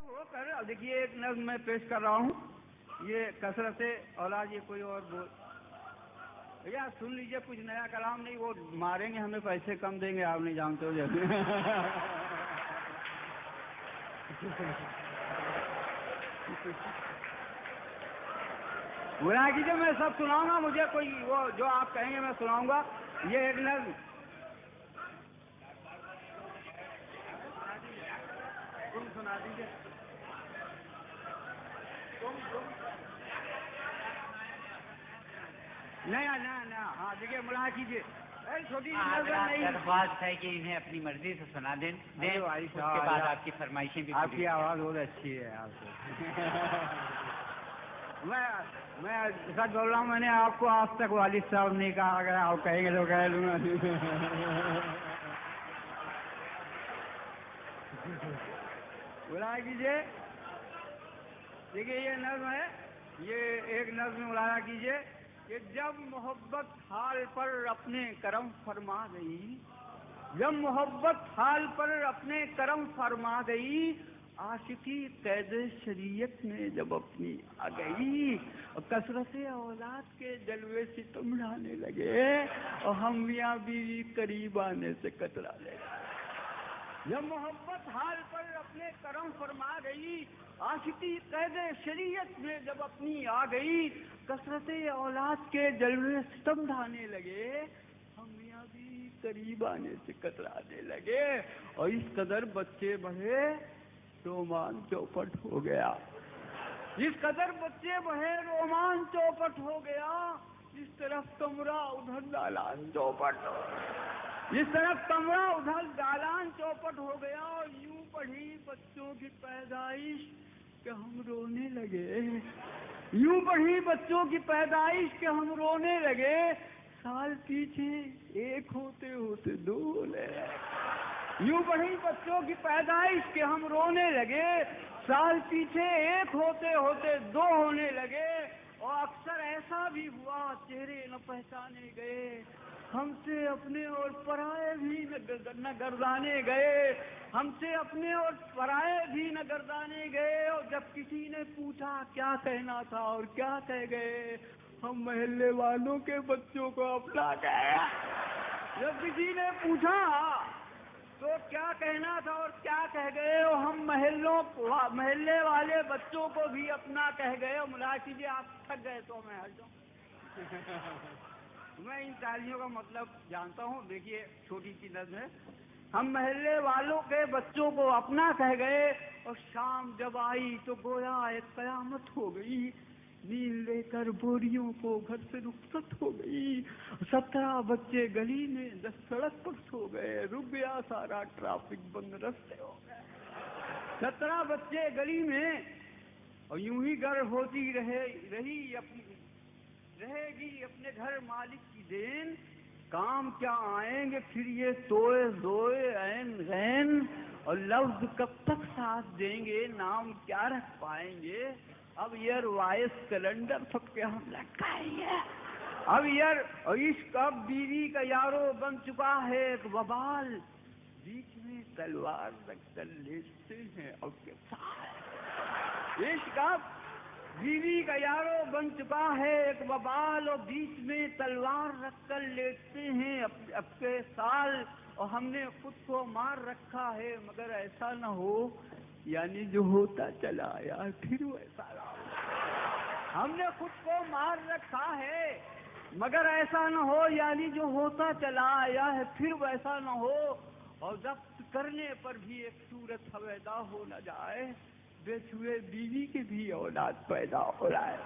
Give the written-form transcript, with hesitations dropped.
ہو کر اب دیکھیے ایک نظم میں پیش کر رہا ہوں، یہ کثرت اولاد، یہ کوئی اور بول بھیا سن لیجیے، کچھ نیا کلام نہیں، وہ ماریں گے ہمیں، پیسے کم دیں گے، آپ نہیں جانتے ہو جیسے برا کیجیے، میں سب سناؤں گا، مجھے کوئی وہ جو آپ کہیں گے میں سناؤں گا. یہ ایک نظم تم سنا دیجیے. نہیں ہاں دیکھیے ملا کیجیے، چھوٹی درخواست ہے کہ انہیں اپنی مرضی سے سنا دیں، اس کے بعد آپ کی فرمائشیں بھی. آپ کی آواز بہت اچھی ہے. آپ میں سچ بول رہا ہوں، میں نے آپ کو آج تک والد صاحب نہیں کہا، اگر آپ کہیں گے تو کہہ لوں گا. بلا کیجیے. دیکھیے یہ نظم ہے، یہ ایک نظم ملایا کیجیے کہ جب محبت حال پر اپنے کرم فرما گئی، جب محبت حال پر اپنے کرم فرما گئی، عاشقی قید شریعت میں جب اپنی آ گئی، اور کثرت اولاد کے جلوے ستم ڈھانے لگے، اور ہم میاں بیوی قریب آنے سے کترا لے گئے. جب محبت حال پر اپنے کرم فرما گئی، عاشقی قید شریعت میں جب اپنی آ گئی، کثرت اولاد کے جلوے ستم ڈھانے لگے، ہم میاں بھی قریب آنے سے کترانے لگے، اور اس قدر بچے بڑھے رومان چوپٹ ہو گیا. جس قدر بچے بڑھے رومان چوپٹ ہو گیا، اس طرف کمرہ ادھر دالان چوپٹ ہو گیا، جس طرف کمرہ ادھر دالان چوپٹ ہو گیا، اور یوں پڑھی بچوں کی پیدائش کہ ہم رونے لگے، یوں پڑھی بچوں کی پیدائش کہ ہم رونے لگے، سال پیچھے ایک ہوتے ہوتے دو ہونے لگے. یوں پڑھی بچوں کی پیدائش کہ ہم رونے لگے، سال پیچھے ایک ہوتے ہوتے دو ہونے لگے، اور اکثر ایسا بھی ہوا چہرے نہ پہچانے گئے، ہم سے اپنے اور پرائے بھی نہ گردانے گئے، ہم سے اپنے اور پرائے بھی نہ گردانے گئے، اور جب کسی نے پوچھا کیا کہنا تھا اور کیا کہہ گئے، ہم محلے والوں کے بچوں کو اپنا گئے. جب کسی نے پوچھا تو کیا کہنا تھا اور کیا کہہ گئے، اور ہم محلے والے بچوں کو بھی اپنا کہہ گئے. اور ملا کیجیے، آپ تھک گئے تو میں ہٹ جاؤں. میں ان تالیوں کا مطلب جانتا ہوں. دیکھیے چھوٹی سی نظم ہے، ہم محلے والوں کے بچوں کو اپنا کہہ گئے، اور شام جب آئی تو گویا ایک قیامت ہو گئی، نیند لے کر بوریوں کو گھر سے رخصت ہو گئی، 17 بچے گلی میں 10 سڑک پر سو گئے، رک گیا سارا ٹریفک، بند رستے ہو گئے. 17 بچے گلی میں، اور یوں ہی گھر ہوتی رہے گی اپنے گھر مالک کی دین، کام کیا آئیں گے پھر یہ توئے زوئے عین غین، اور لفظ کب تک ساتھ دیں گے نام کیا رکھ پائیں گے، اب ایئر وائس کیلنڈر سب کے ہم لٹکائیں گے. اب عشق اب بیوی کا یارو بن چکا ہے ایک وبال، بیچ میں تلوار رکھ کر لیٹتے ہیں اب کے ساتھ. عشق اب بیوی کا یارو بن چکا ہے ایک وبال، اور بیچ میں تلوار رکھ کر لیٹتے ہیں اب کے سال، اور ہم نے خود کو مار رکھا ہے مگر ایسا نہ ہو، یعنی جو ہوتا چلا آیا پھر ویسا نہ ہو. ہم نے خود کو مار رکھا ہے مگر ایسا نہ ہو، یعنی جو ہوتا چلا آیا ہے پھر ویسا نہ ہو، اور ضبط کرنے پر بھی ایک صورت ہویدا ہو نہ جائے، بے چھوئے بیوی کے بھی اولاد پیدا ہو رہا ہے.